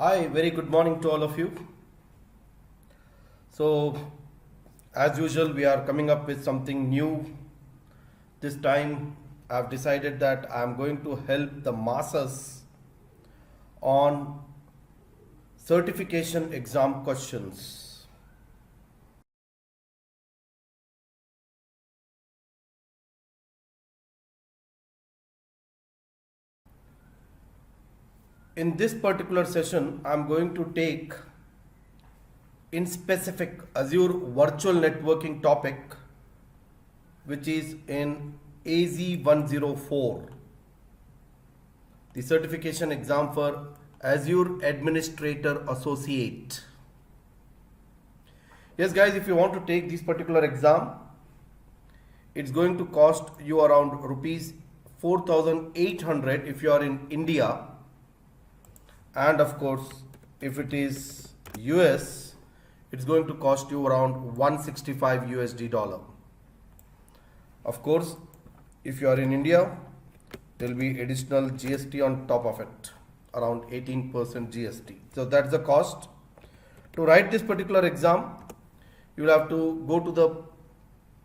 Hi, very good morning to all of you. So, as usual, we are coming up with something new. This time, I've decided that I'm going to help the masses on certification exam questions. In this particular session, I'm going to take in specific Azure Virtual Networking topic, which is in AZ-104, the certification exam for Azure Administrator Associate. Yes guys, if you want to take this particular exam, it's going to cost you around rupees 4,800 if you are in India, and of course if it is US, it's going to cost you around 165 USD dollar. Of course, if you are in India, there will be additional GST on top of it, around 18% GST. So that's the cost. To write this particular exam, you will have to go to the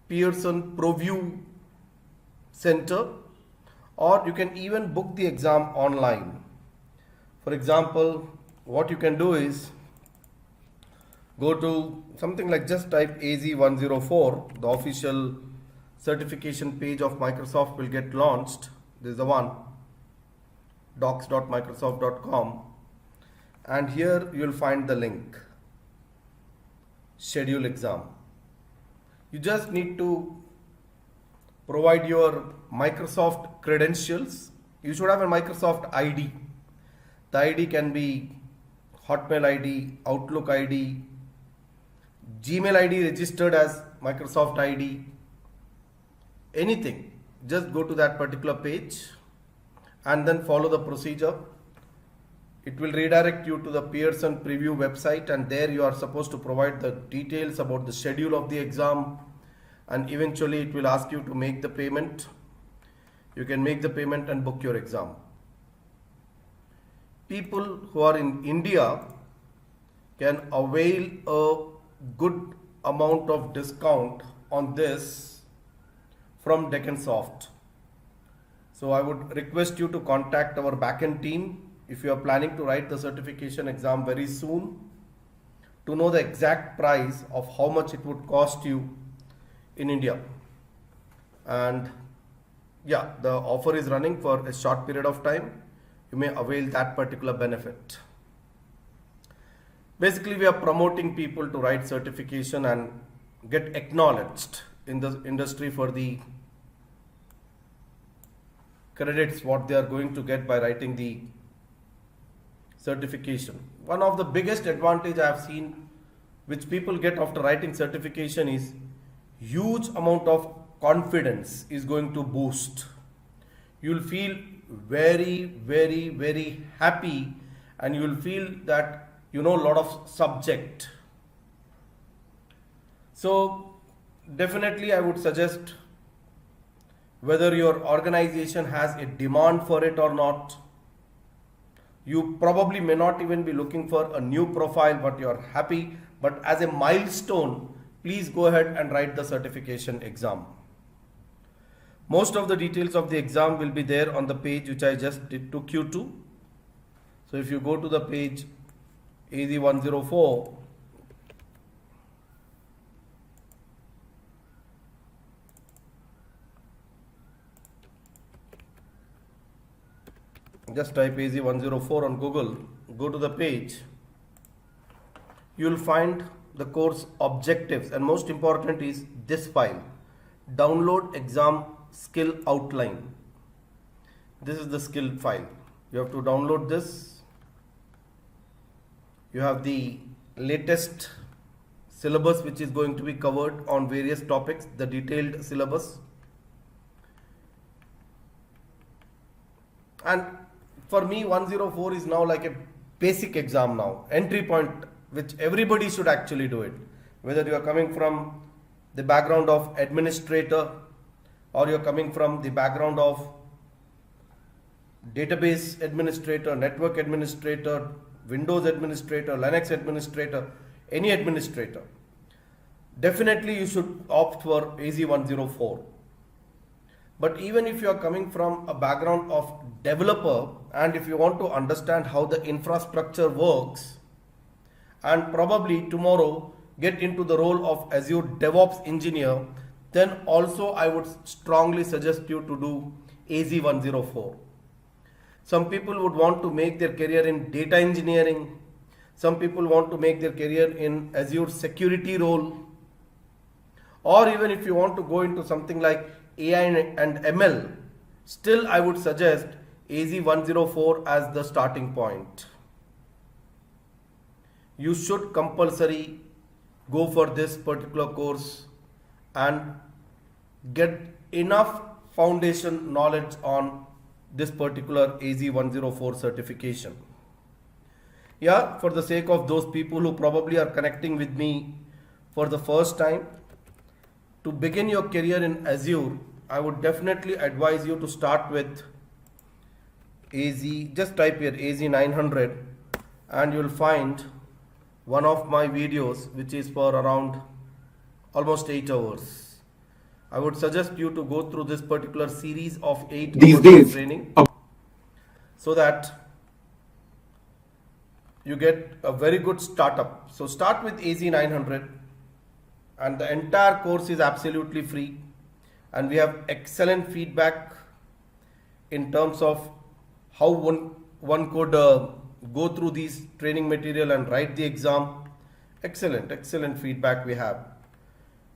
Pearson ProView Center, or you can even book the exam online. For example, what you can do is go to something like, just type AZ-104, the official certification page of Microsoft will get launched. This is the one, docs.microsoft.com, and here you will find the link, schedule exam. You just need to provide your Microsoft credentials. You should have a Microsoft ID. The ID can be Hotmail ID, Outlook ID, Gmail ID registered as Microsoft ID, anything. Just go to that particular page and then follow the procedure. It will redirect you to the Pearson Preview website, and there you are supposed to provide the details about the schedule of the exam, and eventually it will ask you to make the payment. You can make the payment and book your exam. People who are in India can avail a good amount of discount on this from deccansoft. So I would request you to contact our backend team if you are planning to write the certification exam very soon, to know the exact price of how much it would cost you in India. And yeah, the offer is running for a short period of time. You may avail that particular benefit. Basically, we are promoting people to write certification and get acknowledged in the industry for the credits what they are going to get by writing the certification. One of the biggest advantage I have seen which people get after writing certification is huge amount of confidence is going to boost. You will feel very happy, and you will feel that you know a lot of subject. So definitely I would suggest, whether your organization has a demand for it or not, you probably may not even be looking for a new profile, but you are happy. But as a milestone, please go ahead and write the certification exam. Most of the details of the exam will be there on the page which I just took you to. So if you go to the page AZ-104, just type AZ-104 on Google, go to the page, you will find the course objectives, and most important is this file, download exam skill outline. This is the skill file. You have to download this. You have the latest syllabus which is going to be covered on various topics, the detailed syllabus. And for me, 104 is now like a basic exam now, entry point, which everybody should actually do it. Whether you are coming from the background of administrator, or you're coming from the background of database administrator, network administrator, Windows administrator, Linux administrator, any administrator, definitely you should opt for AZ-104. But even if you are coming from a background of developer and if you want to understand how the infrastructure works and probably tomorrow get into the role of Azure DevOps engineer, then also I would strongly suggest you to do AZ-104. Some people would want to make their career in data engineering. Some people want to make their career in Azure security role. Or even if you want to go into something like AI and ML, still I would suggest AZ-104 as the starting point. You should compulsory go for this particular course and get enough foundation knowledge on this particular AZ-104 certification. Yeah, for the sake of those people who probably are connecting with me for the first time, to begin your career in Azure, I would definitely advise you to start with AZ, just type here AZ-900 and you will find one of my videos which is for around almost 8 hours. I would suggest you to go through this particular series of 8 hours of training so that you get a very good startup. So start with AZ-900 and the entire course is absolutely free and we have excellent feedback in terms of how one could go through these training material and write the exam. Excellent feedback we have.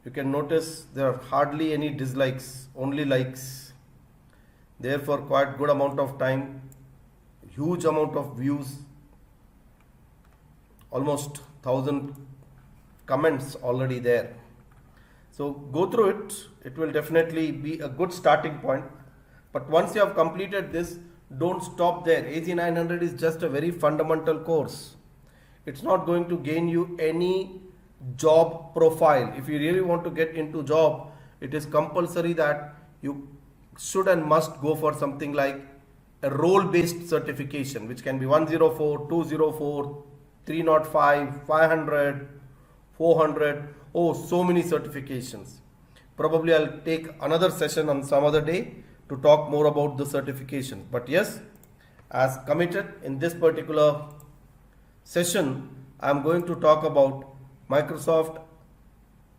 You can notice there are hardly any dislikes, only likes. Therefore quite good amount of time, huge amount of views, almost 1,000 comments already there. So go through it, it will definitely be a good starting point. But once you have completed this, don't stop there. AZ-900 is just a very fundamental course. It's not going to gain you any job profile. If you really want to get into job, it is compulsory that you should and must go for something like a role-based certification, which can be 104, 204, 305, 500, 400. Oh, so many certifications. Probably I'll take another session on some other day to talk more about the certification. But yes, as committed in this particular session, I'm going to talk about Microsoft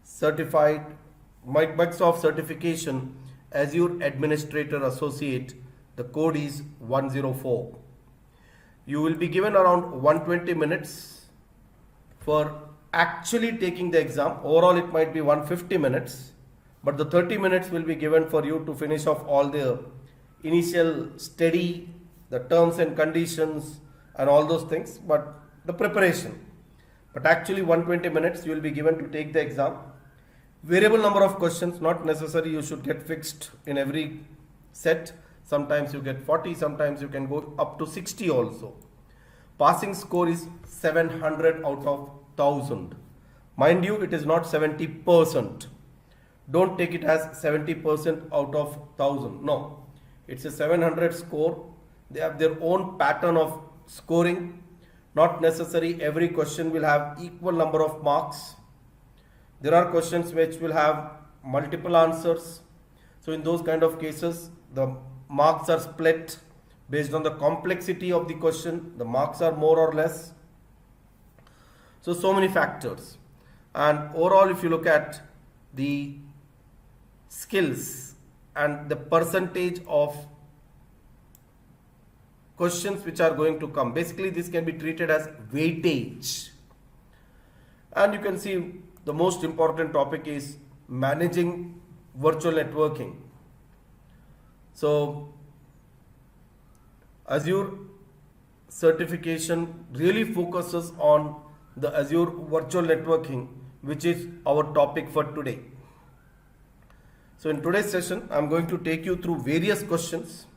certification Azure Administrator Associate. The code is 104. You will be given around 120 minutes for actually taking the exam. Overall it might be 150 minutes, but the 30 minutes will be given for you to finish off all the initial study, the terms and conditions and all those things, but the preparation. But actually 120 minutes you will be given to take the exam. Variable number of questions, not necessary you should get fixed in every set. Sometimes you get 40, sometimes you can go up to 60 also. Passing score is 700 out of 1000. Mind you, it is not 70%. Don't take it as 70% out of 1000. No, it's a 700 score. They have their own pattern of scoring. Not necessary every question will have equal number of marks. There are questions which will have multiple answers. So in those kind of cases, the marks are split based on the complexity of the question. The marks are more or less. So many factors. And overall, if you look at the skills and the percentage of questions which are going to come, basically this can be treated as weightage. And you can see the most important topic is managing virtual networking. So Azure certification really focuses on the Azure Virtual Networking, which is our topic for today. So in today's session, I'm going to take you through various questions.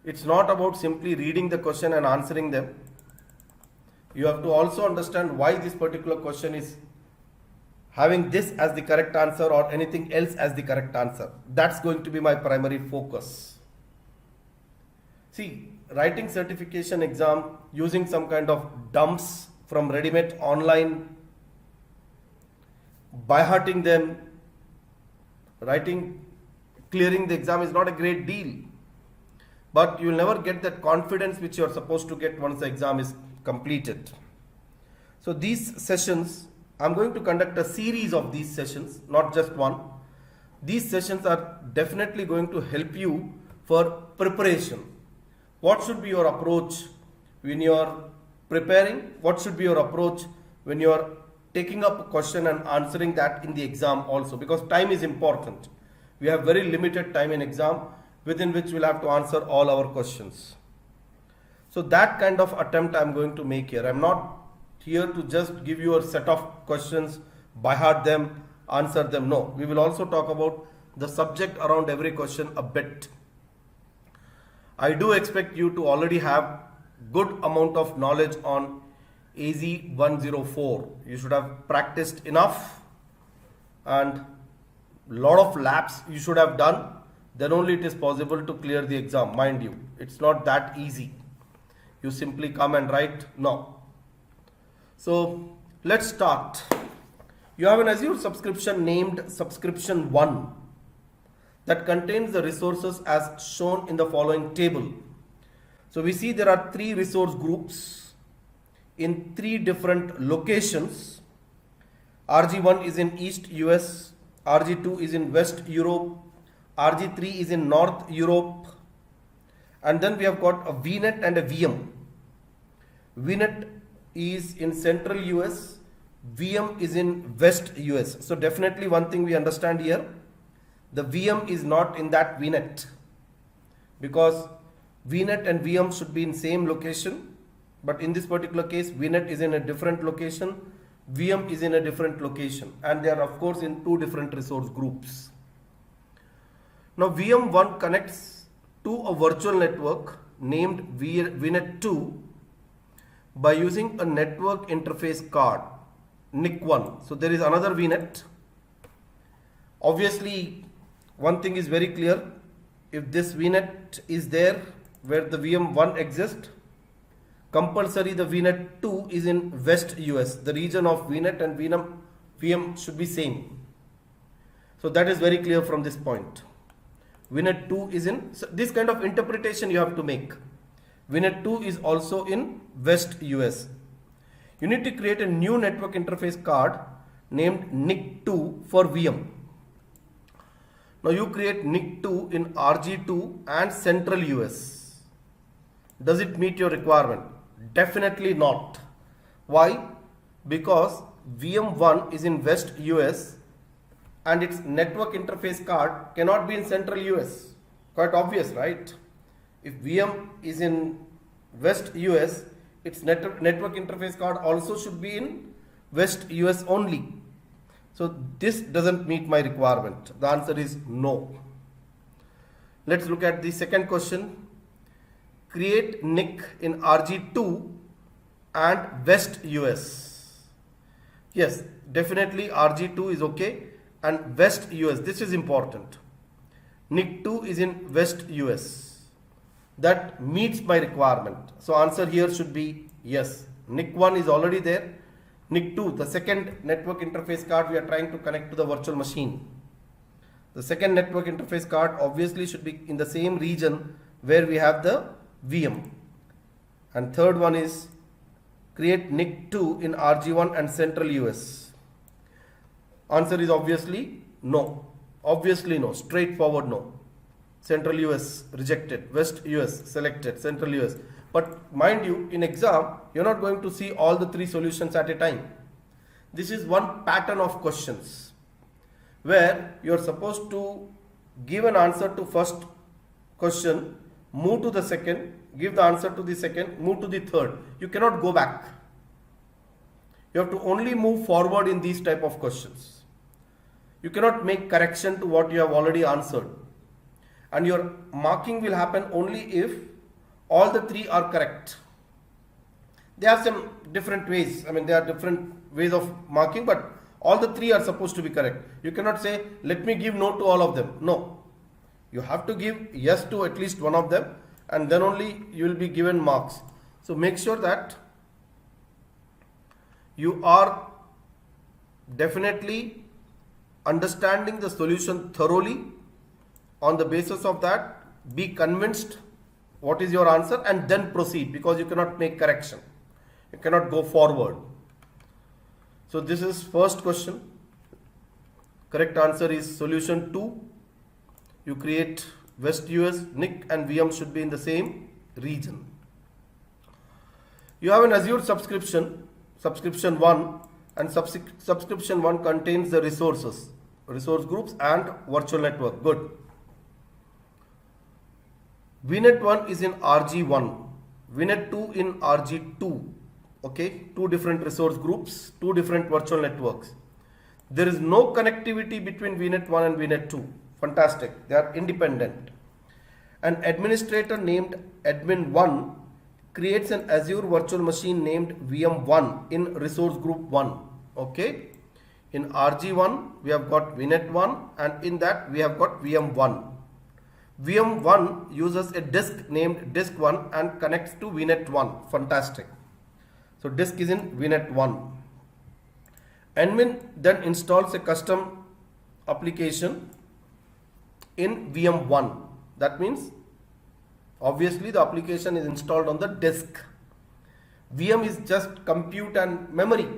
It's not about simply reading the question and answering them. You have to also understand why this particular question is having this as the correct answer or anything else as the correct answer. That's going to be my primary focus. See, writing certification exam using some kind of dumps from ready-made online, by hearting them, clearing the exam is not a great deal. But you will never get that confidence which you are supposed to get once the exam is completed. So these sessions, I'm going to conduct a series of these sessions, not just one. These sessions are definitely going to help you for preparation. What should be your approach when you are preparing? What should be your approach when you are taking up a question and answering that in the exam also? Because time is important. We have very limited time in exam within which we'll have to answer all our questions. So that kind of attempt I'm going to make here. I'm not here to just give you a set of questions, by heart them, answer them. No, we will also talk about the subject around every question a bit. I do expect you to already have good amount of knowledge on AZ-104. You should have practiced enough and lot of labs you should have done. Then only it is possible to clear the exam. Mind you, it's not that easy. You simply come and write. No. So let's start. You have an Azure subscription named subscription 1 that contains the resources as shown in the following table. So we see there are 3 resource groups in 3 different locations. RG1 is in East US, RG2 is in West Europe, RG3 is in North Europe, and then we have got a VNet and a VM. VNet is in Central US, VM is in West US. So definitely one thing we understand here, the VM is not in that VNet, because VNet and VM should be in same location, but in this particular case VNet is in a different location, VM is in a different location, and they are of course in 2 different resource groups. Now VM1 connects to a virtual network named VNet2 by using a network interface card, NIC1. So there is another VNet. Obviously, one thing is very clear. If this VNet is there where the VM1 exists, compulsory the VNet2 is in West US. The region of VNet and VM should be same. So that is very clear from this point. VNet2 is in, so this kind of interpretation you have to make. VNet2 is also in West US. You need to create a new network interface card named NIC2 for VM. Now you create NIC2 in RG2 and Central US. Does it meet your requirement? Definitely not. Why? Because VM1 is in West US and its network interface card cannot be in Central US. Quite obvious, right? If VM is in West US, its network interface card also should be in West US only. So this doesn't meet my requirement. The answer is no. Let's look at the second question. Create NIC in RG2 and West US. Yes, definitely RG2 is okay, and West US, this is important. NIC2 is in West US. That meets my requirement. So answer here should be yes. NIC1 is already there. NIC2, the second network interface card we are trying to connect to the virtual machine. The second network interface card obviously should be in the same region where we have the VM. And third one is create NIC2 in RG1 and Central US. Answer is obviously no. Obviously no. Straightforward no. Central US rejected, West US selected, Central US. But mind you, in exam, you're not going to see all the 3 solutions at a time. This is one pattern of questions where you're supposed to give an answer to first question, move to the second, give the answer to the second, move to the third. You cannot go back. You have to only move forward in these type of questions. You cannot make correction to what you have already answered. And your marking will happen only if all the 3 are correct. They have some different ways. I mean, there are different ways of marking, but all the 3 are supposed to be correct. You cannot say, let me give no to all of them. No. You have to give yes to at least one of them and then only you will be given marks. So make sure that you are definitely understanding the solution thoroughly. On the basis of that, be convinced what is your answer and then proceed, because you cannot make correction. You cannot go forward. So this is first question. Correct answer is solution 2. You create West US, NIC and VM should be in the same region. You have an Azure subscription 1, and subscription 1 contains the resources, resource groups and virtual network. Good. VNet 1 is in RG1, VNet 2 in RG2. Okay, 2 different resource groups, 2 different virtual networks. There is no connectivity between VNet 1 and VNet 2. Fantastic, they are independent. An administrator named admin1 creates an Azure virtual machine named VM1 in resource group 1. Okay, in RG1 we have got VNet 1, and in that we have got VM1. VM1 uses a disk named disk1 and connects to VNet 1. Fantastic. So disk is in VNet 1. Admin then installs a custom application in VM1. That means obviously the application is installed on the disk. VM is just compute and memory.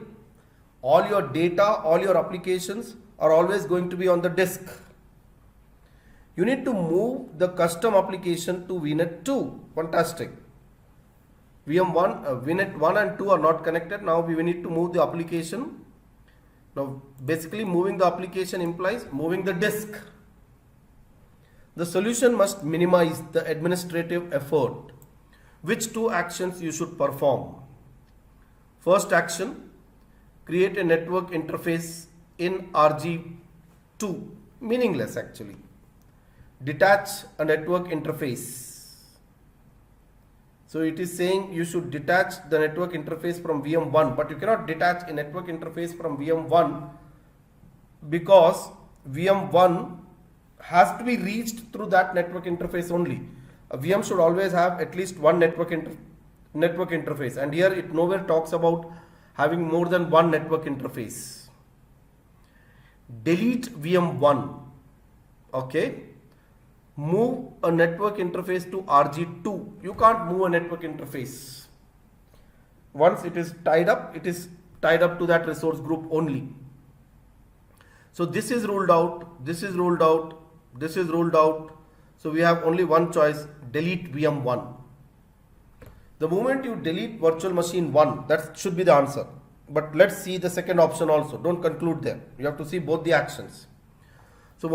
All your data, all your applications are always going to be on the disk. You need to move the custom application to VNet 2. Fantastic. VNet 1 and 2 are not connected. Now we need to move the application. Now basically moving the application implies moving the disk. The solution must minimize the administrative effort. Which 2 actions you should perform? First action, create a network interface in RG2. Meaningless actually. Detach a network interface. So it is saying you should detach the network interface from VM1, but you cannot detach a network interface from VM1 because VM1 has to be reached through that network interface only. A VM should always have at least one network interface, and here it nowhere talks about having more than one network interface. Delete VM1. Okay. Move a network interface to RG2. You can't move a network interface. Once it is tied up to that resource group only. So this is ruled out, this is ruled out, this is ruled out. So we have only one choice, delete VM1. The moment you delete virtual machine 1, that should be the answer. But let's see the second option also. Don't conclude there. You have to see both the actions. So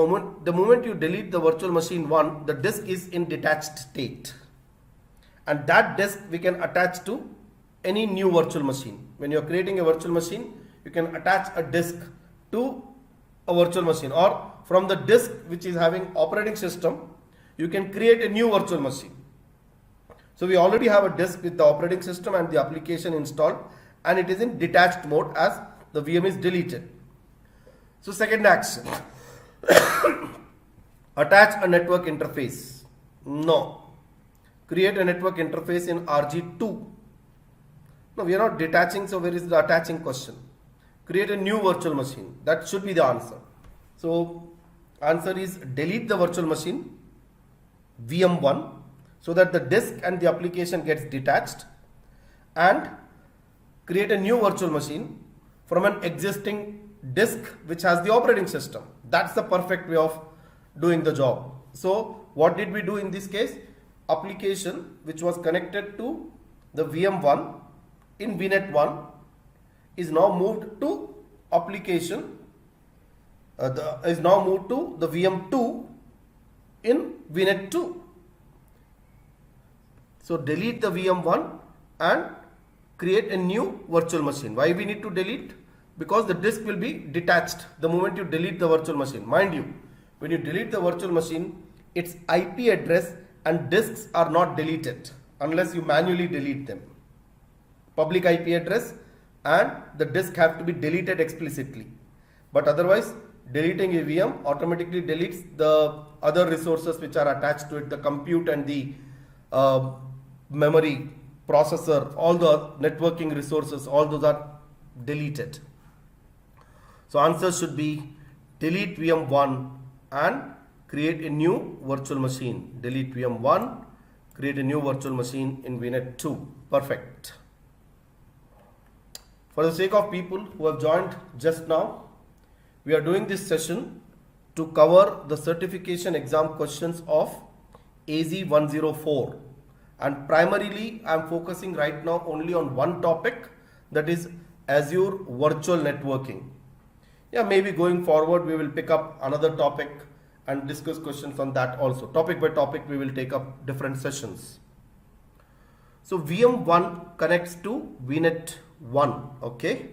the moment you delete the virtual machine 1, the disk is in detached state. And that disk we can attach to any new virtual machine. When you are creating a virtual machine, you can attach a disk to a virtual machine, or from the disk which is having operating system, you can create a new virtual machine. So we already have a disk with the operating system and the application installed, and it is in detached mode as the VM is deleted. So second action. Attach a network interface. No. Create a network interface in RG2. No, we are not detaching, so where is the attaching question? Create a new virtual machine. That should be the answer. So answer is delete the virtual machine VM1 so that the disk and the application gets detached, and create a new virtual machine from an existing disk which has the operating system. That's the perfect way of doing the job. So what did we do in this case? Application which was connected to the VM1 in VNet 1 is now moved to application is now moved to the VM2 in VNet 2. So delete the VM1 and create a new virtual machine. Why we need to delete? Because the disk will be detached the moment you delete the virtual machine. Mind you, when you delete the virtual machine, its IP address and disks are not deleted unless you manually delete them. Public IP address and the disk have to be deleted explicitly. But otherwise, deleting a VM automatically deletes the other resources which are attached to it, the compute and the memory, processor, all the networking resources, all those are deleted. So answer should be delete VM1 and create a new virtual machine. Delete VM1, create a new virtual machine in VNet 2. Perfect. For the sake of people who have joined just now, we are doing this session to cover the certification exam questions of AZ-104, and primarily I am focusing right now only on one topic, that is Azure Virtual Networking. Yeah, maybe going forward we will pick up another topic and discuss questions on that also. Topic by topic we will take up different sessions. So VM1 connects to VNet 1, okay.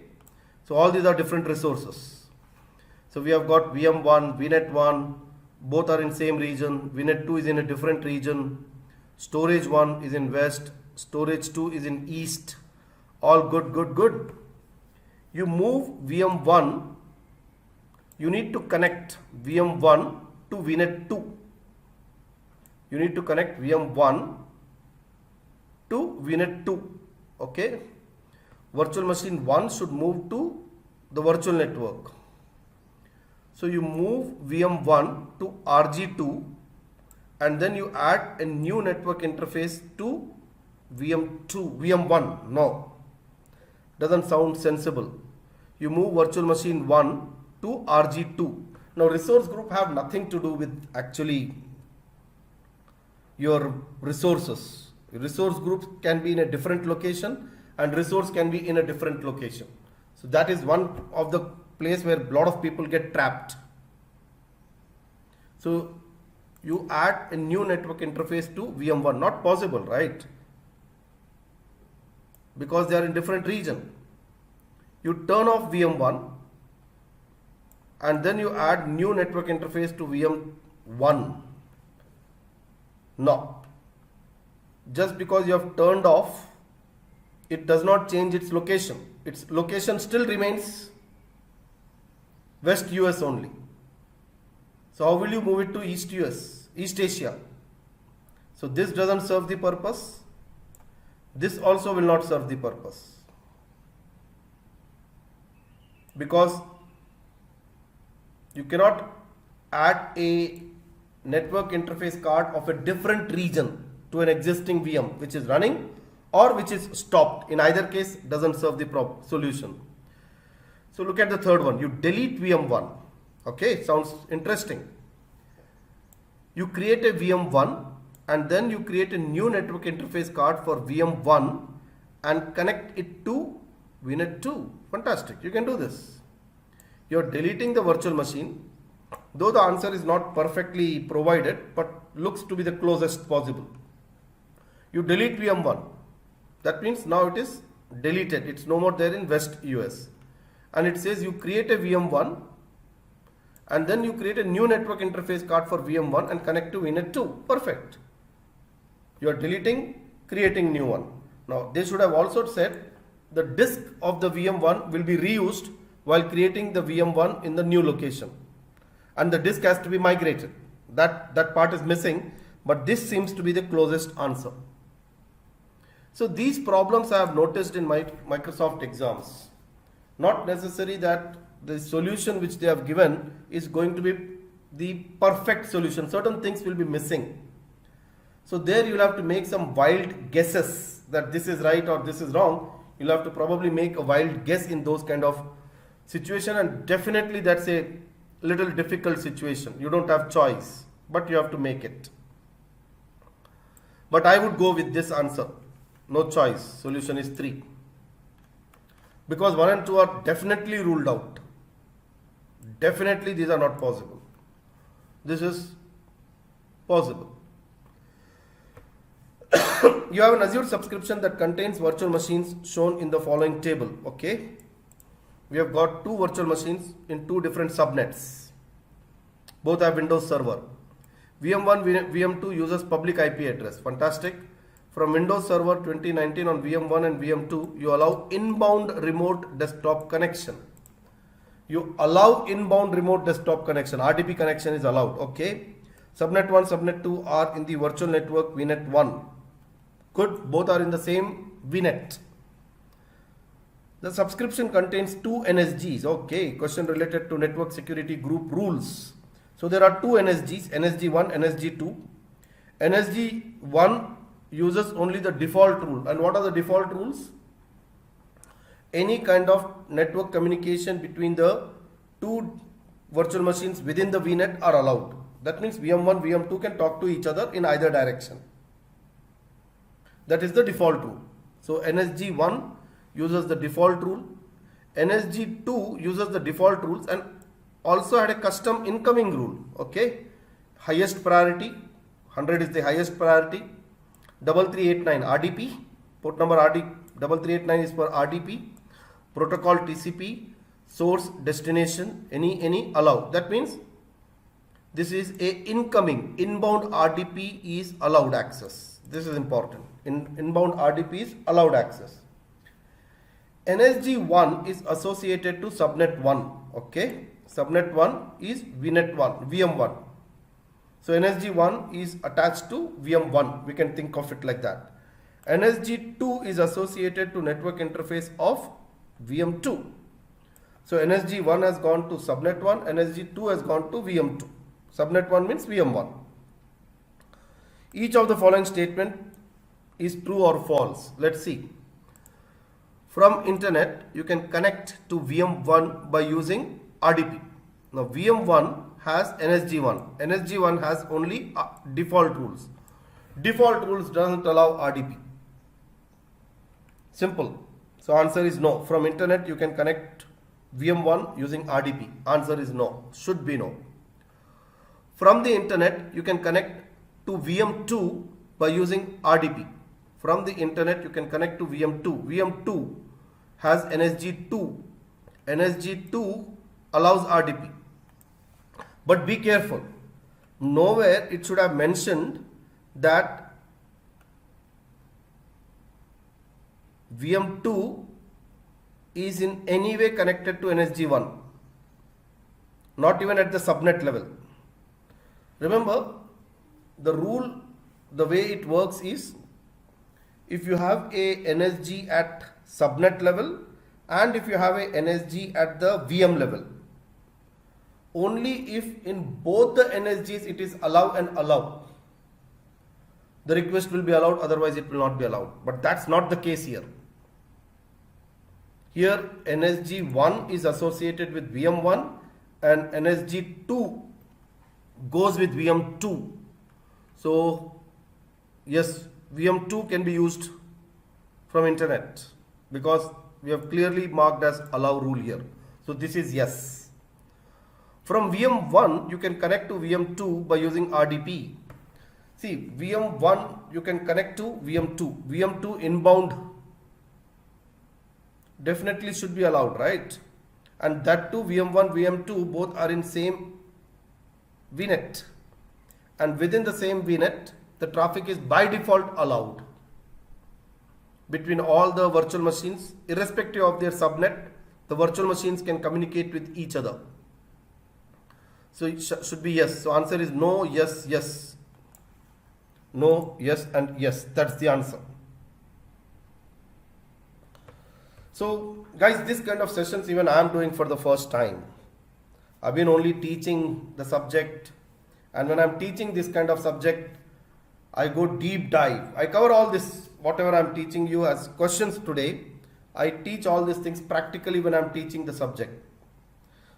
So all these are different resources. So we have got VM1, VNet 1, both are in same region. VNet 2 is in a different region. Storage 1 is in west, storage 2 is in east. All good, good, good. You move VM1, you need to connect VM1 to VNet 2. You need to connect VM1 to VNet 2, okay. Virtual machine 1 should move to the virtual network. So you move VM1 to RG2 and then you add a new network interface to VM1. No, doesn't sound sensible. You move virtual machine 1 to RG2. Now resource group have nothing to do with actually your resources. Resource groups can be in a different location and resource can be in a different location. So that is one of the place where a lot of people get trapped. So you add a new network interface to VM1, not possible, right? Because they are in different region. You turn off VM1 and then you add new network interface to VM1. No. Just because you have turned off, it does not change its location. Its location still remains West US only. So how will you move it to East US, East Asia? So this doesn't serve the purpose. This also will not serve the purpose. Because you cannot add a network interface card of a different region to an existing VM which is running or which is stopped. In either case, doesn't serve the solution. So look at the third one. You delete VM1. Okay, sounds interesting. You create a VM1 and then you create a new network interface card for VM1 and connect it to VNet 2. Fantastic. You can do this. You are deleting the virtual machine, though the answer is not perfectly provided, but looks to be the closest possible. You delete VM1. That means now it is deleted. It's no more there in West US. And it says you create a VM1 and then you create a new network interface card for VM1 and connect to VNet 2. Perfect. You are deleting, creating new one. Now they should have also said the disk of the VM1 will be reused while creating the VM1 in the new location. And the disk has to be migrated. That part is missing, but this seems to be the closest answer. So these problems I have noticed in my Microsoft exams. Not necessary that the solution which they have given is going to be the perfect solution. Certain things will be missing. So there you will have to make some wild guesses that this is right or this is wrong. You'll have to probably make a wild guess in those kind of situation, and definitely that's a little difficult situation. You don't have choice, but you have to make it. But I would go with this answer. No choice. Solution is 3. Because 1 and 2 are definitely ruled out. Definitely these are not possible. This is possible. You have an Azure subscription that contains virtual machines shown in the following table. Okay. We have got 2 virtual machines in 2 different subnets. Both have Windows Server. VM1, VM2 uses public IP address. Fantastic. From Windows Server 2019 on VM1 and VM2, you allow inbound remote desktop connection. You allow inbound remote desktop connection. RDP connection is allowed. Okay. Subnet 1, Subnet 2 are in the virtual network VNet 1. Good, both are in the same VNet. The subscription contains two NSGs. Okay, question related to network security group rules. So there are two NSGs, NSG1, NSG2. NSG1 uses only the default rule. And what are the default rules? Any kind of network communication between the two virtual machines within the VNet are allowed. That means VM1, VM2 can talk to each other in either direction. That is the default rule. So NSG1 uses the default rule. NSG2 uses the default rules and also had a custom incoming rule. Okay, highest priority, 100 is the highest priority. 3389 RDP, port number 3389 is for RDP. Protocol TCP, source, destination, any allow. That means this is a incoming, inbound RDP is allowed access. This is important. Inbound RDP is allowed access. NSG1 is associated to subnet 1. Okay, subnet 1 is VNet 1, VM1. So NSG1 is attached to VM1. We can think of it like that. NSG2 is associated to network interface of VM2. So NSG1 has gone to subnet 1, NSG2 has gone to VM2. Subnet 1 means VM1. Each of the following statement is true or false. Let's see. From internet, you can connect to VM1 by using RDP. Now VM1 has NSG1. NSG1 has only default rules. Default rules doesn't allow RDP. Simple. So answer is no. From internet, you can connect VM1 using RDP. Answer is no. Should be no. From the internet, you can connect to VM2 by using RDP. From the internet, you can connect to VM2. VM2 has NSG2. NSG2 allows RDP. But be careful. Nowhere it should have mentioned that VM2 is in any way connected to NSG1. Not even at the subnet level. Remember, the rule, the way it works is, if you have a NSG at subnet level and if you have a NSG at the VM level, only if in both the NSGs it is allow and allow, the request will be allowed, otherwise it will not be allowed. But that's not the case here. Here NSG1 is associated with VM1 and NSG2 goes with VM2. So yes, VM2 can be used from internet because we have clearly marked as allow rule here. So this is yes. From VM1 you can connect to VM2 by using RDP. See, VM1 you can connect to VM2. VM2 inbound definitely should be allowed, right? And that too, VM1, VM2 both are in same VNet. And within the same VNet, the traffic is by default allowed between all the virtual machines. Irrespective of their subnet, the virtual machines can communicate with each other. So it should be yes. So answer is no, yes, yes. No, yes and yes. That's the answer. So guys, this kind of sessions even I am doing for the first time. I've been only teaching the subject, and when I'm teaching this kind of subject, I go deep dive. I cover all this, whatever I'm teaching you as questions today. I teach all these things practically when I'm teaching the subject.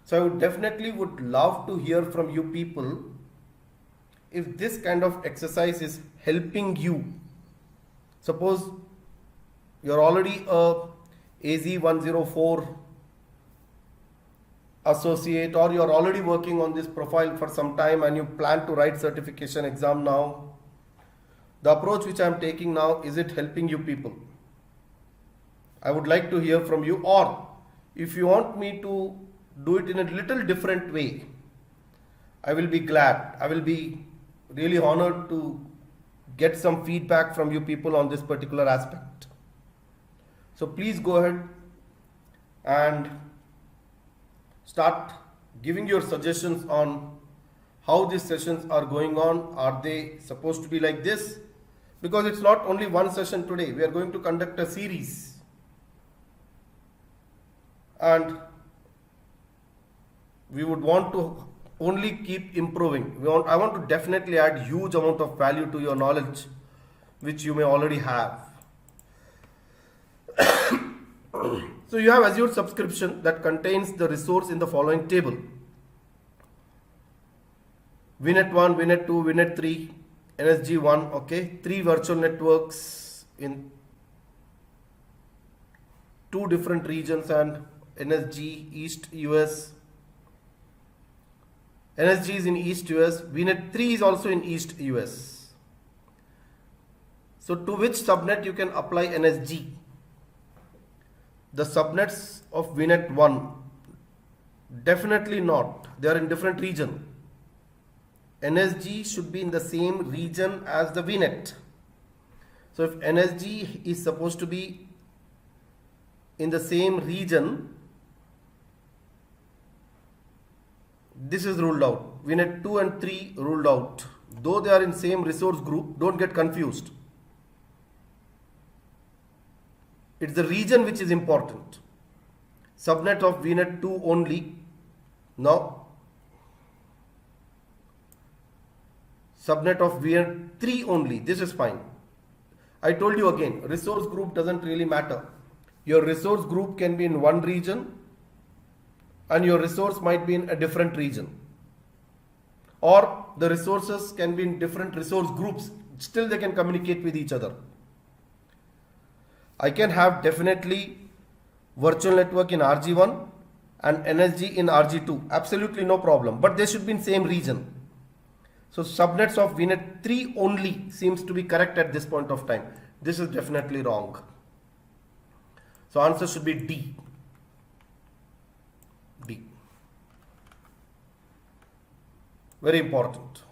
So I would definitely love to hear from you people if this kind of exercise is helping you. Suppose you're already a AZ-104 associate, or you're already working on this profile for some time and you plan to write certification exam now. The approach which I'm taking now, is it helping you people? I would like to hear from you, or if you want me to do it in a little different way, I will be glad. I will be really honored to get some feedback from you people on this particular aspect. So please go ahead and start giving your suggestions on how these sessions are going on. Are they supposed to be like this? because it's not only one session today. We are going to conduct a series, and we would want to only keep improving. I want to definitely add huge amount of value to your knowledge, which you may already have. So you have Azure subscription that contains the resource in the following table: VNet 1, VNet 2, VNet 3, NSG 1, okay, 3 virtual networks in 2 different regions and NSG East US. NSG is in East US, VNet 3 is also in East US. So to which subnet you can apply NSG? The subnets of VNet 1, definitely not. They are in different region. NSG should be in the same region as the VNet. So if NSG is supposed to be in the same region, this is ruled out. VNet 2 and 3 ruled out. Though they are in same resource group, don't get confused. It's the region which is important. Subnet of VNet 2 only. Now, subnet of VNet 3 only. This is fine. I told you again, resource group doesn't really matter. Your resource group can be in one region and your resource might be in a different region. Or the resources can be in different resource groups. Still they can communicate with each other. I can have definitely virtual network in RG1 and NSG in RG2. Absolutely no problem. But they should be in same region. So subnets of VNet 3 only seems to be correct at this point of time. This is definitely wrong. So answer should be D. D. Very important.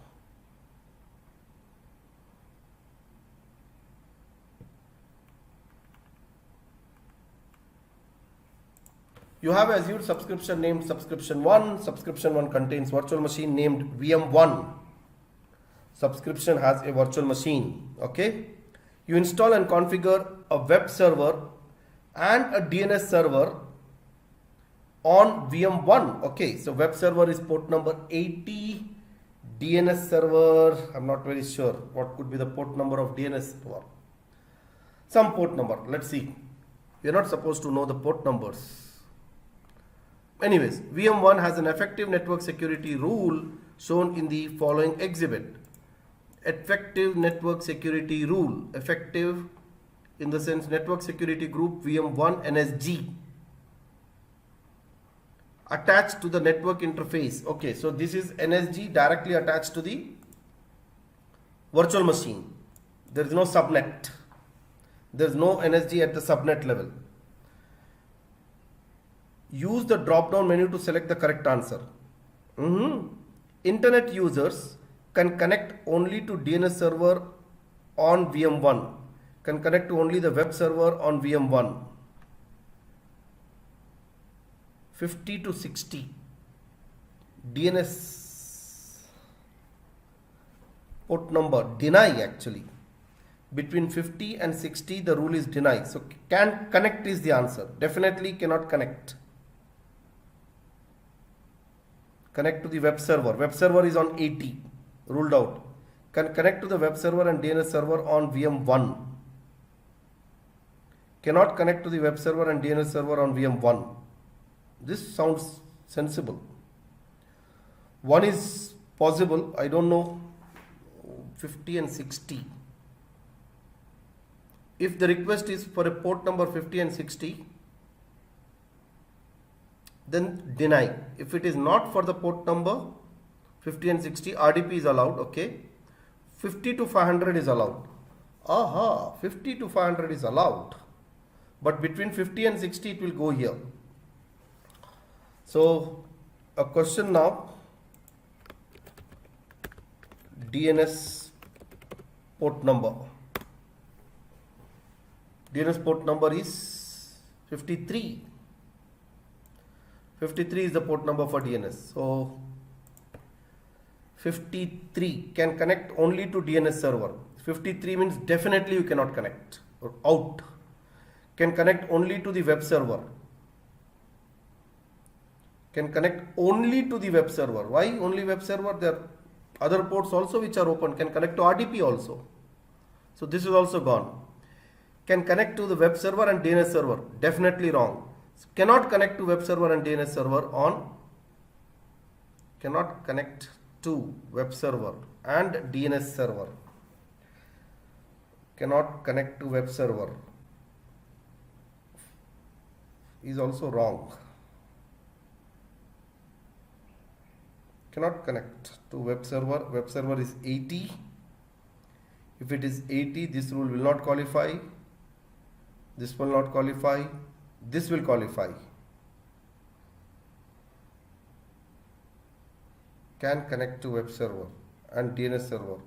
You have Azure subscription named subscription 1. Subscription 1 contains virtual machine named VM1. Subscription has a virtual machine. Okay. You install and configure a web server and a DNS server on VM1. Okay. So web server is port number 80. DNS server, I'm not very sure what could be the port number of DNS server. Some port number. Let's see. We are not supposed to know the port numbers. Anyways, VM1 has an effective network security rule shown in the following exhibit. Effective network security rule. Effective in the sense network security group VM1 NSG. Attached to the network interface. Okay, so this is NSG directly attached to the virtual machine. There is no subnet. There is no NSG at the subnet level. Use the drop down menu to select the correct answer. Internet users can connect only to DNS server on VM1. Can connect to only the web server on VM1. 50 to 60. DNS port number. Deny actually. Between 50 and 60 the rule is deny. So can connect is the answer. Definitely cannot connect. Connect to the web server. Web server is on 80. Ruled out. Can connect to the web server and DNS server on VM1. Cannot connect to the web server and DNS server on VM1. This sounds sensible. One is possible. I don't know. 50 and 60. If the request is for a port number 50 and 60, then deny. If it is not for the port number 50 and 60, RDP is allowed. Okay. 50 to 500 is allowed. 50 to 500 is allowed. But between 50 and 60 it will go here. So a question now. DNS port number. DNS port number is 53. 53 is the port number for DNS. So 53 can connect only to DNS server. 53 means definitely you cannot connect or out. Can connect only to the web server. Can connect only to the web server. Why only web server? There are other ports also which are open. Can connect to RDP also. So this is also gone. Can connect to the web server and DNS server. Definitely wrong. Cannot connect to web server and DNS server on. Cannot connect to web server and DNS server. Cannot connect to web server is also wrong. Cannot connect to web server. Web server is 80. If it is 80, this rule will not qualify. This will not qualify. This will qualify. Can connect to web server and DNS server.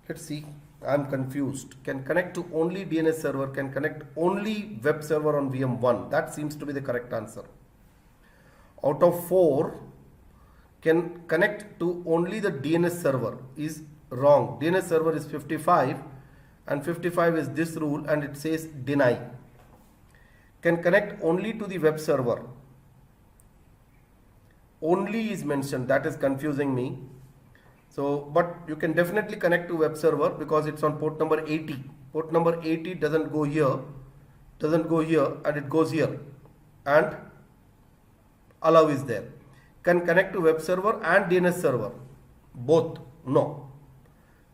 Let's see. I am confused. Can connect to only DNS server. Can connect only web server on VM1. That seems to be the correct answer. Out of 4, can connect to only the DNS server is wrong. DNS server is 55 and 55 is this rule and it says deny. Can connect only to the web server. Only is mentioned, that is confusing me. So, but you can definitely connect to web server because it's on port number 80. Port number 80 doesn't go here, and it goes here, and allow is there. Can connect to web server and DNS server. Both, no.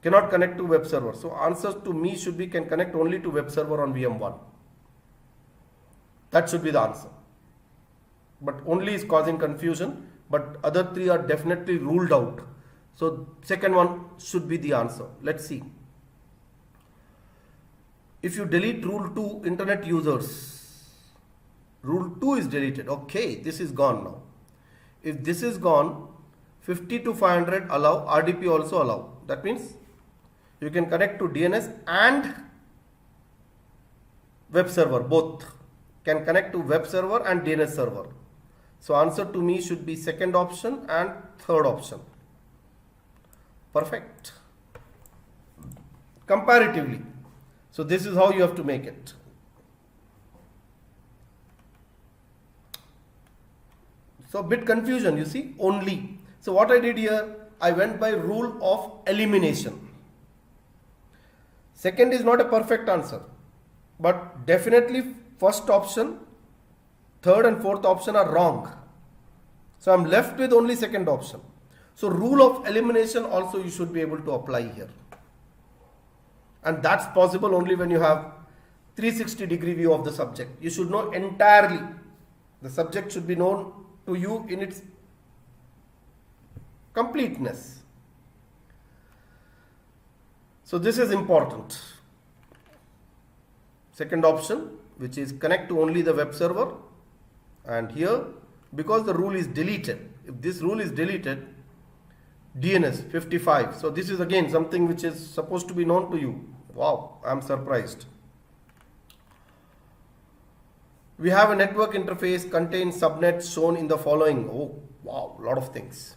Cannot connect to web server. So answers to me should be can connect only to web server on VM1. That should be the answer. But only is causing confusion, but other 3 are definitely ruled out. So second one should be the answer. Let's see. If you delete rule 2, internet users, rule 2 is deleted. Okay, this is gone now. If this is gone, 50 to 500 allow, RDP also allow. That means you can connect to DNS and web server, both. Can connect to web server and DNS server. So answer to me should be second option and third option. Perfect. Comparatively. So this is how you have to make it. So bit confusion, you see, only. So what I did here, I went by rule of elimination. Second is not a perfect answer, but definitely first option, third and fourth option are wrong. So I'm left with only second option. So rule of elimination also you should be able to apply here. And that's possible only when you have 360-degree view of the subject. You should know entirely. The subject should be known to you in its completeness. So this is important. Second option, which is connect to only the web server. And here, because the rule is deleted, if this rule is deleted, DNS 55. So this is again something which is supposed to be known to you. Wow, I'm surprised. We have a network interface contains subnets shown in the following. Oh, wow, a lot of things.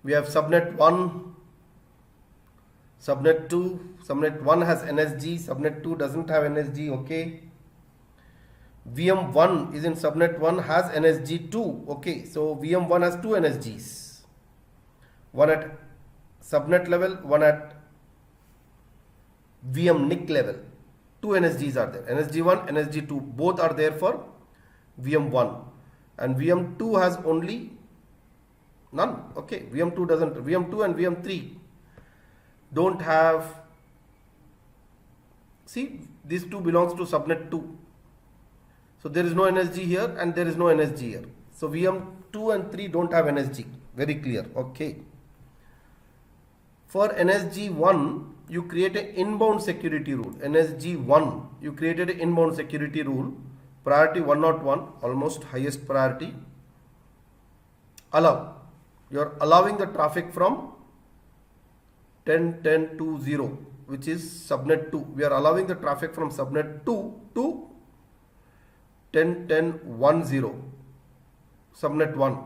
We have subnet 1, subnet 2, subnet 1 has NSG, subnet 2 doesn't have NSG, okay. VM1 is in subnet 1 has NSG 2, okay. So VM1 has 2 NSGs. One at subnet level, one at VM NIC level. 2 NSGs are there. NSG1, NSG2, both are there for VM1. And VM2 has only none. Okay, VM2 doesn't. VM2 and VM3 don't have. See, these two belongs to subnet 2. So there is no NSG here and there is no NSG here. So VM2 and 3 don't have NSG. Very clear. Okay. For NSG1, you create an inbound security rule. NSG1, you created an inbound security rule. Priority 101, almost highest priority. Allow. You are allowing the traffic from 10.10.20, which is subnet 2. We are allowing the traffic from subnet 2 to 10.10.10, subnet 1.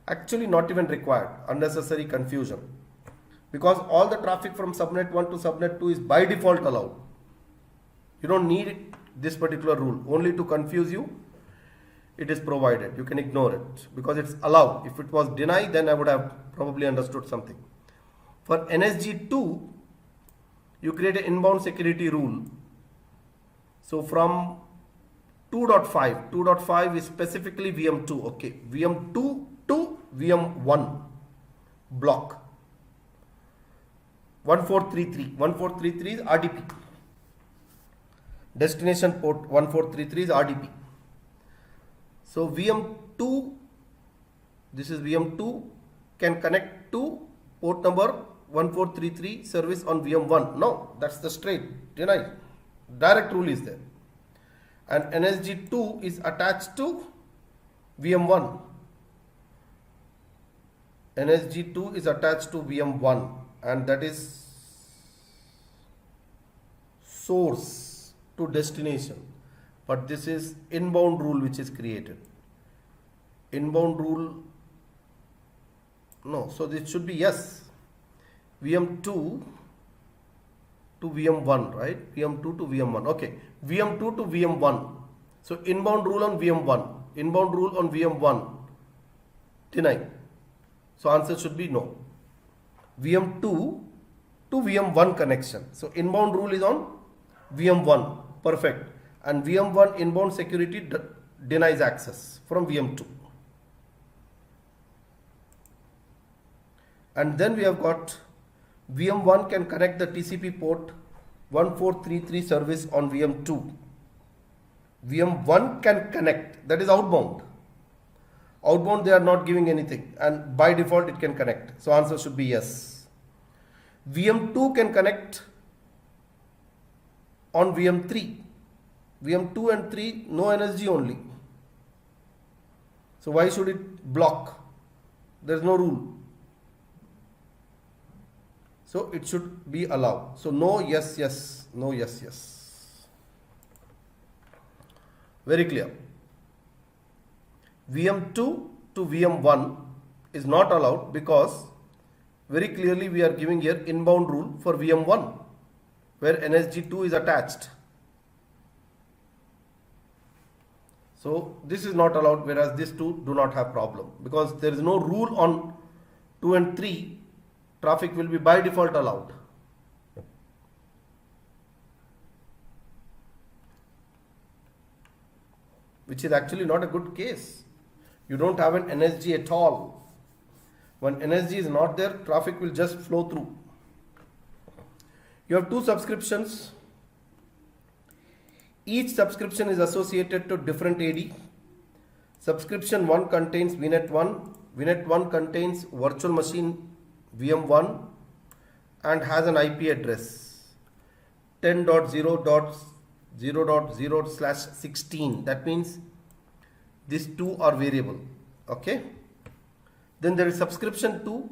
Actually not even required. Unnecessary confusion. because all the traffic from subnet 1 to subnet 2 is by default allowed. You don't need this particular rule. Only to confuse you, it is provided. You can ignore it because it's allowed. If it was denied, then I would have probably understood something. For NSG2, you create an inbound security rule. So from 2.5 is specifically VM2. Okay, VM2 to VM1 block. 1433 is RDP. Destination port 1433 is RDP. So VM2, this is VM2, can connect to port number 1433 service on VM1. No, that's the straight deny. Direct rule is there. And NSG2 is attached to VM1. NSG2 is attached to VM1, and that is source to destination. But this is inbound rule which is created. Inbound rule, no, so this should be yes. VM2 to VM1, right? VM2 to VM1. Okay, VM2 to VM1. So inbound rule on VM1, inbound rule on VM1, deny. So answer should be no. VM2 to VM1 connection. So inbound rule is on VM1, perfect. And VM1 inbound security denies access from VM2. And then we have got VM1 can connect the TCP port 1433 service on VM2. VM1 can connect, that is outbound. Outbound they are not giving anything, and by default it can connect. So answer should be yes. VM2 can connect on VM3. VM2 and 3 no NSG only. So why should it block? There is no rule. So it should be allowed. So no, yes, yes, no, yes, yes. Very clear. VM2 to VM1 is not allowed because very clearly we are giving here inbound rule for VM1 where NSG2 is attached. So this is not allowed, whereas these two do not have problem because there is no rule on 2 and 3. Traffic will be by default allowed. Which is actually not a good case. You don't have an NSG at all. When NSG is not there, traffic will just flow through. You have two subscriptions. Each subscription is associated to different AD. Subscription 1 contains VNet 1. VNet 1 contains virtual machine VM1 and has an IP address 10.0.0.0/16. That means these two are variable. Okay. Then there is subscription 2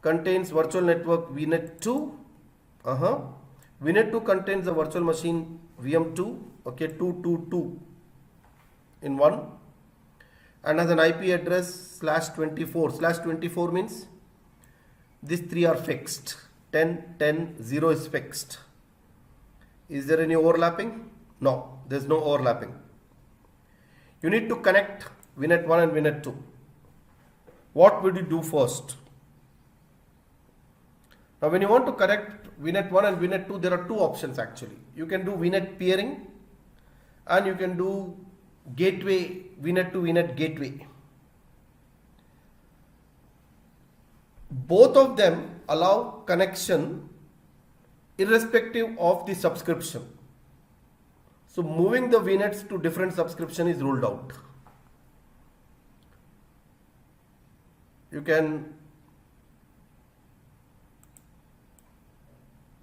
contains virtual network VNet 2. VNet 2 contains the virtual machine VM2. Okay, 222 in one, and has an IP address /24. /24 means these three are fixed. 10, 10, 0 is fixed. Is there any overlapping? No, there is no overlapping. You need to connect VNet 1 and VNet 2. What would you do first? Now when you want to connect VNet 1 and VNet 2, there are two options actually. You can do VNet peering and you can do gateway, VNet to VNet gateway. Both of them allow connection irrespective of the subscription. So moving the VNets to different subscription is ruled out. You can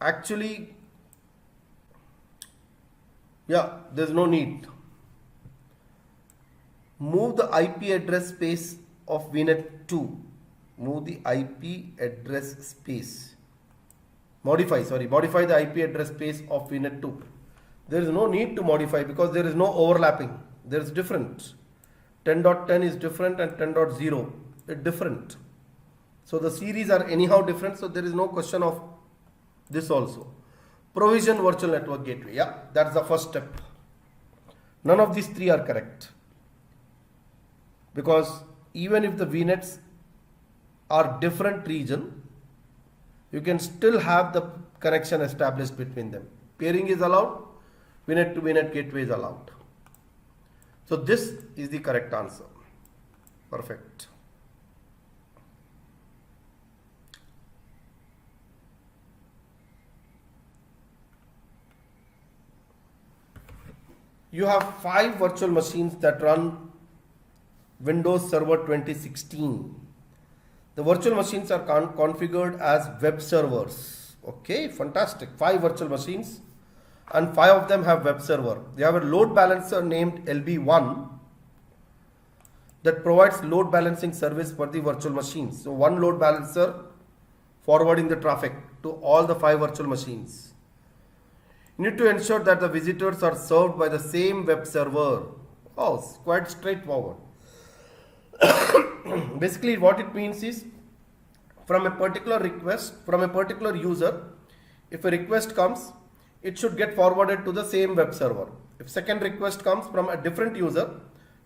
actually, there's no need. Move the IP address space of VNet 2. Move the IP address space. Modify the IP address space of VNet 2. There is no need to modify because there is no overlapping. There is different. 10.10 is different and 10.0 is different. So the series are anyhow different, so there is no question of this also. Provision virtual network gateway. Yeah, that's the first step. None of these three are correct. Because even if the VNets are different region, you can still have the connection established between them. Peering is allowed, VNet to VNet gateway is allowed. So this is the correct answer. Perfect. You have 5 virtual machines that run Windows Server 2016. The virtual machines are configured as web servers. Okay, fantastic. 5 virtual machines and 5 of them have web server. They have a load balancer named LB1 that provides load balancing service for the virtual machines. So one load balancer forwarding the traffic to all the 5 virtual machines. You need to ensure that the visitors are served by the same web server. Oh, it's quite straightforward. Basically what it means is, from a particular request, from a particular user, if a request comes, it should get forwarded to the same web server. If second request comes from a different user,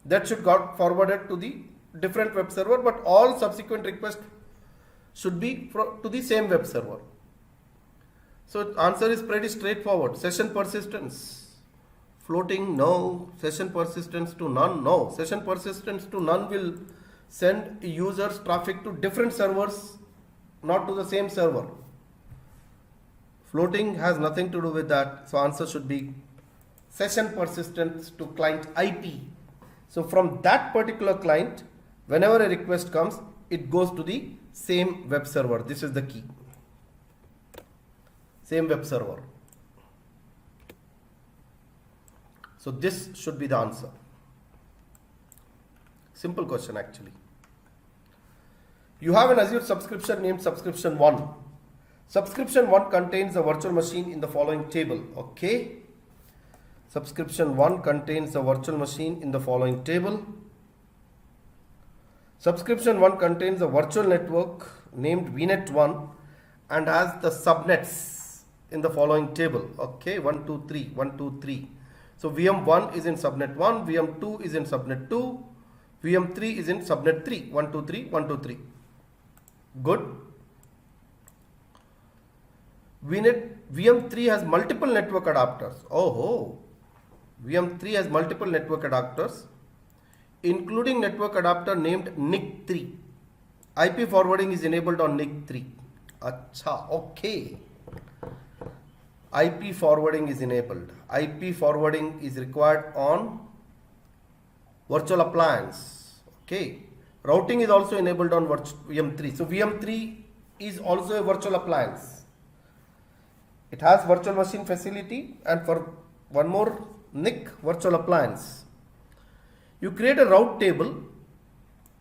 that should get forwarded to the different web server, but all subsequent requests should be to the same web server. So answer is pretty straightforward. Session persistence. Floating, no. Session persistence to none, no. Session persistence to none will send users traffic to different servers, not to the same server. Floating has nothing to do with that. So answer should be session persistence to client IP. So from that particular client, whenever a request comes, it goes to the same web server. This is the key. Same web server. So this should be the answer. Simple question actually. You have an Azure subscription named subscription 1. Subscription 1 contains a virtual machine in the following table. Okay. Subscription 1 contains a virtual machine in the following table. Subscription 1 contains a virtual network named VNet 1 and has the subnets in the following table. Okay, 1, 2, 3, 1, 2, 3. So VM1 is in subnet 1, VM2 is in subnet 2, VM3 is in subnet 3, 1, 2, 3, 1, 2, 3. Good. VM3 has multiple network adapters. Oh, VM3 has multiple network adapters, including network adapter named NIC3. IP forwarding is enabled on NIC3. Acha, okay. IP forwarding is enabled. IP forwarding is required on virtual appliance. Okay. Routing is also enabled on VM3. So VM3 is also a virtual appliance. It has virtual machine facility and for one more NIC virtual appliance. You create a route table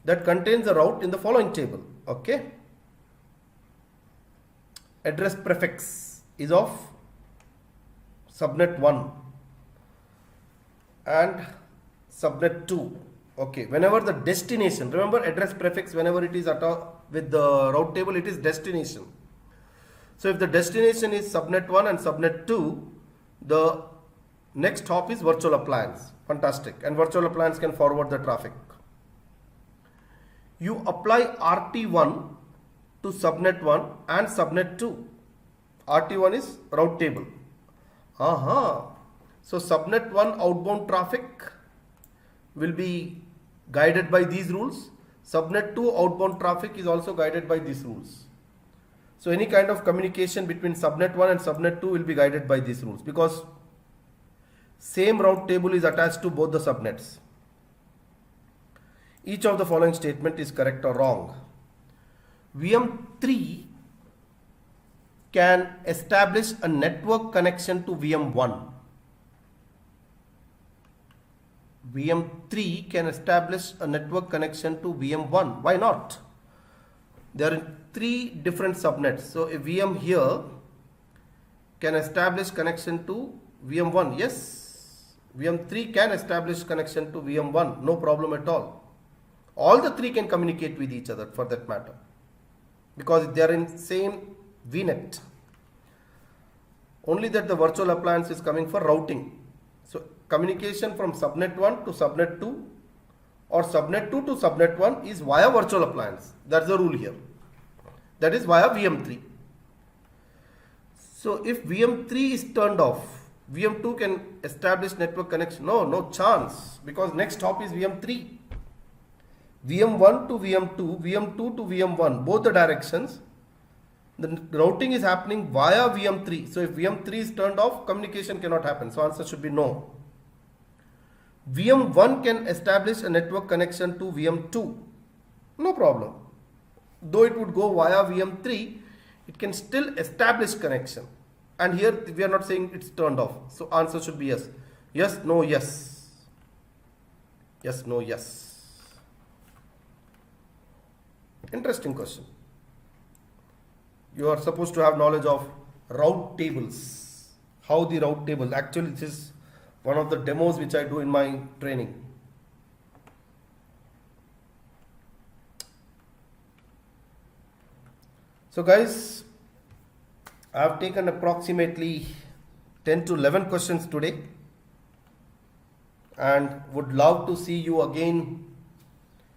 that contains a route in the following table. Okay. Address prefix is of subnet 1 and subnet 2. Okay, whenever the destination, remember address prefix, whenever it is with the route table, it is destination. So if the destination is subnet 1 and subnet 2, the next hop is virtual appliance. Fantastic. And virtual appliance can forward the traffic. You apply RT1 to subnet 1 and subnet 2. RT1 is route table. So subnet 1 outbound traffic will be guided by these rules. Subnet 2 outbound traffic is also guided by these rules. So any kind of communication between subnet 1 and subnet 2 will be guided by these rules because same route table is attached to both the subnets. Each of the following statement is correct or wrong. VM3 can establish a network connection to VM1. VM3 can establish a network connection to VM1. Why not? There are 3 different subnets. So a VM here can establish connection to VM1. Yes, VM3 can establish connection to VM1. No problem at all. All the 3 can communicate with each other for that matter. because they are in same VNet. Only that the virtual appliance is coming for routing. So communication from subnet 1 to subnet 2 or subnet 2 to subnet 1 is via virtual appliance. That's the rule here. That is via VM3. So if VM3 is turned off, VM2 can establish network connection. No chance, because next hop is VM3. VM1 to VM2, VM2 to VM1, both the directions. The routing is happening via VM3. So if VM3 is turned off, communication cannot happen. So answer should be no. VM1 can establish a network connection to VM2. No problem. Though it would go via VM3, it can still establish connection. And here we are not saying it's turned off. So answer should be yes. Yes, no, yes. Yes, no, yes. Interesting question. You are supposed to have knowledge of route tables. How the route table, actually this is one of the demos which I do in my training. So guys, I have taken approximately 10 to 11 questions today and would love to see you again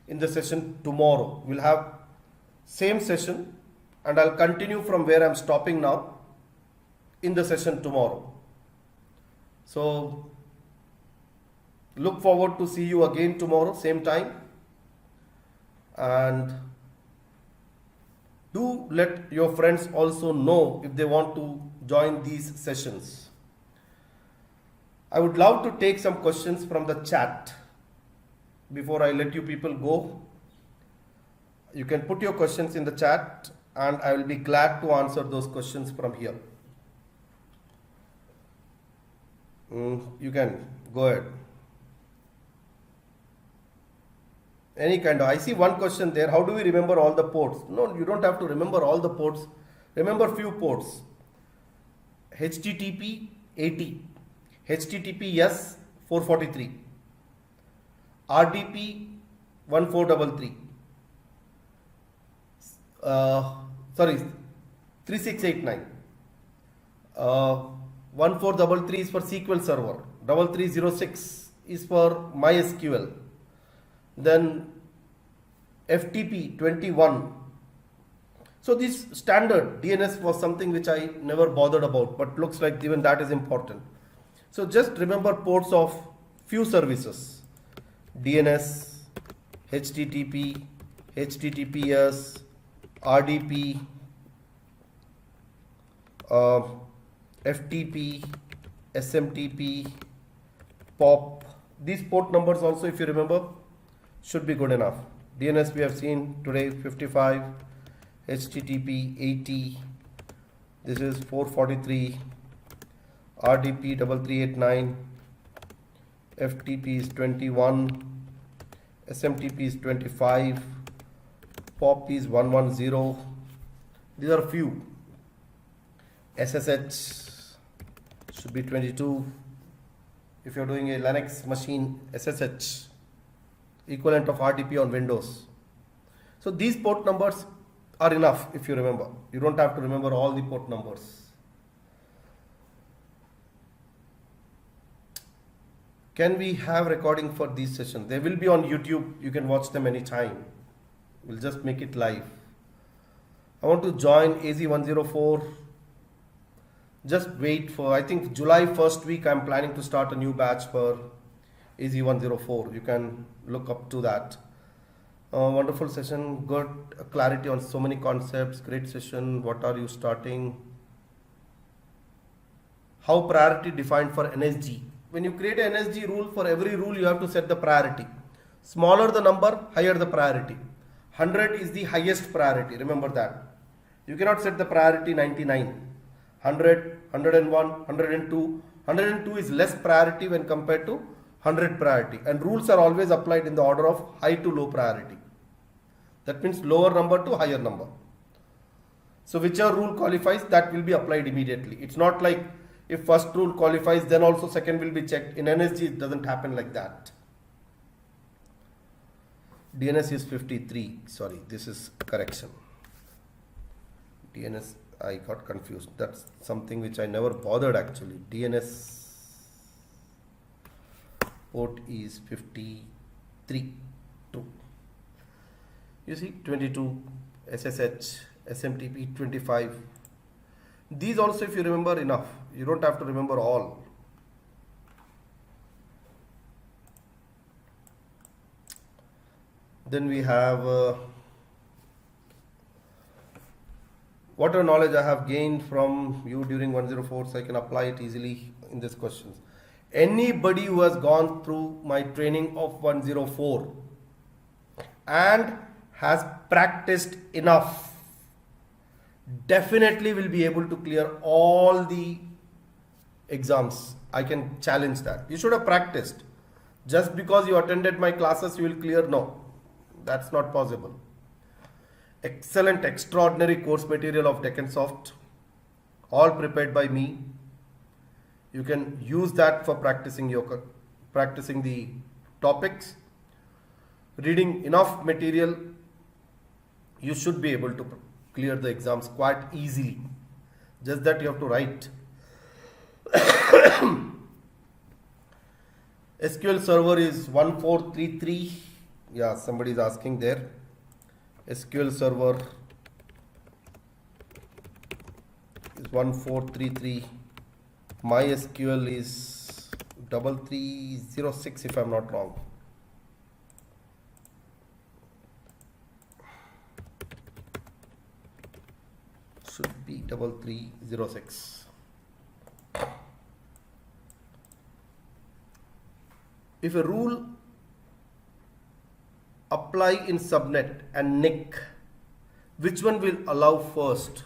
in the session tomorrow. We'll have same session and I'll continue from where I'm stopping now in the session tomorrow. So look forward to see you again tomorrow, same time, and do let your friends also know if they want to join these sessions. I would love to take some questions from the chat before I let you people go. You can put your questions in the chat and I will be glad to answer those questions from here. You can go ahead. Any kind of, I see one question there. How do we remember all the ports? No, you don't have to remember all the ports. Remember few ports. HTTP 80, HTTPS 443, RDP 1433, 3689, 1433 is for SQL Server, 3306 is for MySQL. Then FTP 21. So this standard DNS was something which I never bothered about, but looks like even that is important. So just remember ports of few services: DNS, HTTP, HTTPS, RDP, FTP, SMTP, POP. These port numbers also, if you remember, should be good enough. DNS we have seen today 55, HTTP 80, this is 443, RDP 3389, FTP is 21, SMTP is 25, POP is 110. These are few. SSH should be 22. If you are doing a Linux machine, SSH equivalent of RDP on Windows. So these port numbers are enough if you remember. You don't have to remember all the port numbers. Can we have recording for these sessions? They will be on YouTube. You can watch them anytime. We'll just make it live. I want to join AZ-104. Just wait for, I think July 1st week, I'm planning to start a new batch for AZ-104. You can look up to that. Wonderful session, good clarity on so many concepts, great session. What are you starting? How priority defined for NSG? When you create an NSG rule, for every rule you have to set the priority. Smaller the number, higher the priority. 100 is the highest priority, remember that. You cannot set the priority 99. 100, 101, 102. 102 is less priority when compared to 100 priority, and rules are always applied in the order of high to low priority. That means lower number to higher number. So whichever rule qualifies, that will be applied immediately. It's not like if first rule qualifies, then also second will be checked. In NSG, it doesn't happen like that. DNS is 53. Sorry, this is correction. DNS, I got confused. That's something which I never bothered actually. DNS port is 53. True. You see 22, SSH, SMTP 25. These also, if you remember, enough. You don't have to remember all. Then we have whatever knowledge I have gained from you during 104, so I can apply it easily in these questions. Anybody who has gone through my training of 104 and has practiced enough definitely will be able to clear all the exams. I can challenge that. You should have practiced. Just because you attended my classes, you will clear? No, that's not possible. Excellent, extraordinary course material of deccansoft, all prepared by me. You can use that for practicing the topics. Reading enough material, you should be able to clear the exams quite easily. Just that you have to write. SQL server is 1433. Yeah, somebody is asking there. SQL server is 1433. MySQL is 3306 if I'm not wrong. Should be 3306. If a rule apply in subnet and NIC, which one will allow first?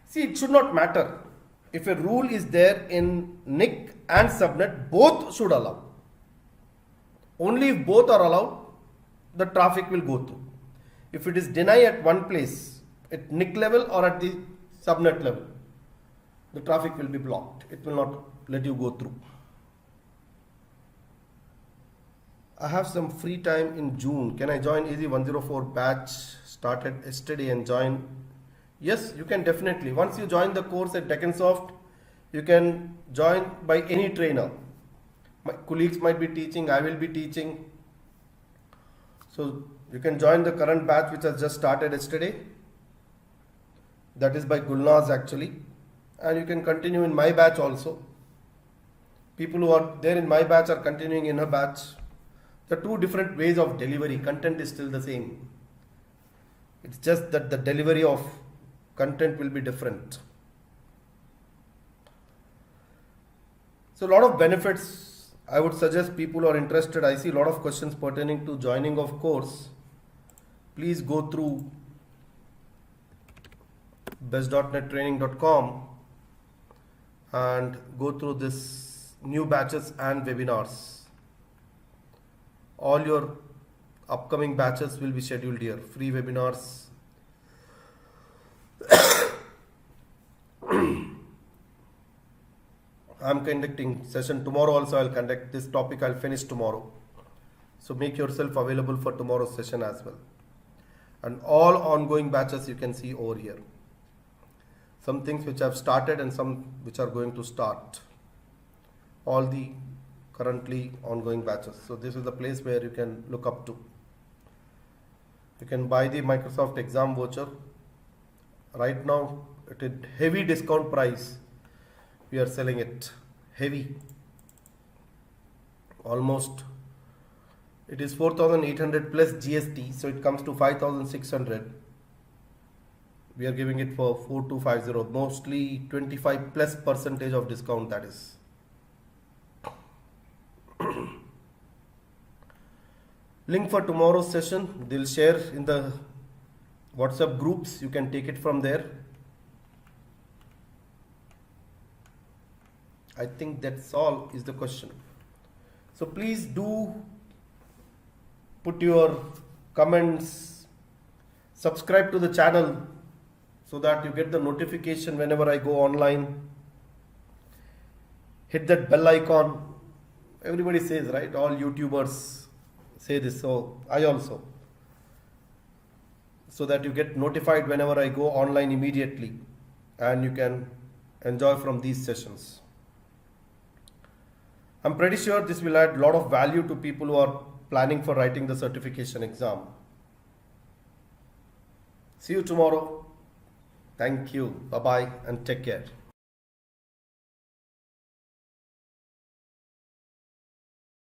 See, it should not matter. If a rule is there in NIC and subnet, both should allow. Only if both are allowed, the traffic will go through. If it is denied at one place, at NIC level or at the subnet level, the traffic will be blocked. It will not let you go through. I have some free time in June. Can I join AZ-104 batch? Started yesterday and join. Yes, you can definitely. Once you join the course at Deccansoft, you can join by any trainer. My colleagues might be teaching, I will be teaching. So you can join the current batch which has just started yesterday. That is by Gulnaz actually. And you can continue in my batch also. People who are there in my batch are continuing in her batch. The two different ways of delivery. Content is still the same. It's just that the delivery of content will be different. So a lot of benefits. I would suggest people who are interested. I see a lot of questions pertaining to joining of course. Please go through best.nettraining.com and go through this new batches and webinars. All your upcoming batches will be scheduled here. Free webinars. I'm conducting session tomorrow also. I'll conduct this topic. I'll finish tomorrow. So make yourself available for tomorrow's session as well. And all ongoing batches you can see over here. Some things which have started and some which are going to start. All the currently ongoing batches. So this is the place where you can look up to. You can buy the Microsoft exam voucher. Right now at a heavy discount price. We are selling it heavy. Almost. It is 4,800 plus GST. So it comes to 5,600. We are giving it for 4,250. Mostly 25+% of discount that is. Link for tomorrow's session, they'll share in the WhatsApp groups. You can take it from there. I think that's all is the question. So please do put your comments, subscribe to the channel so that you get the notification whenever I go online. Hit that bell icon. Everybody says, right? All YouTubers say this, so I also. so that you get notified whenever I go online immediately, and you can enjoy from these sessions. I'm pretty sure this will add a lot of value to people who are planning for writing the certification exam. See you tomorrow. Thank you. Bye-bye and take care.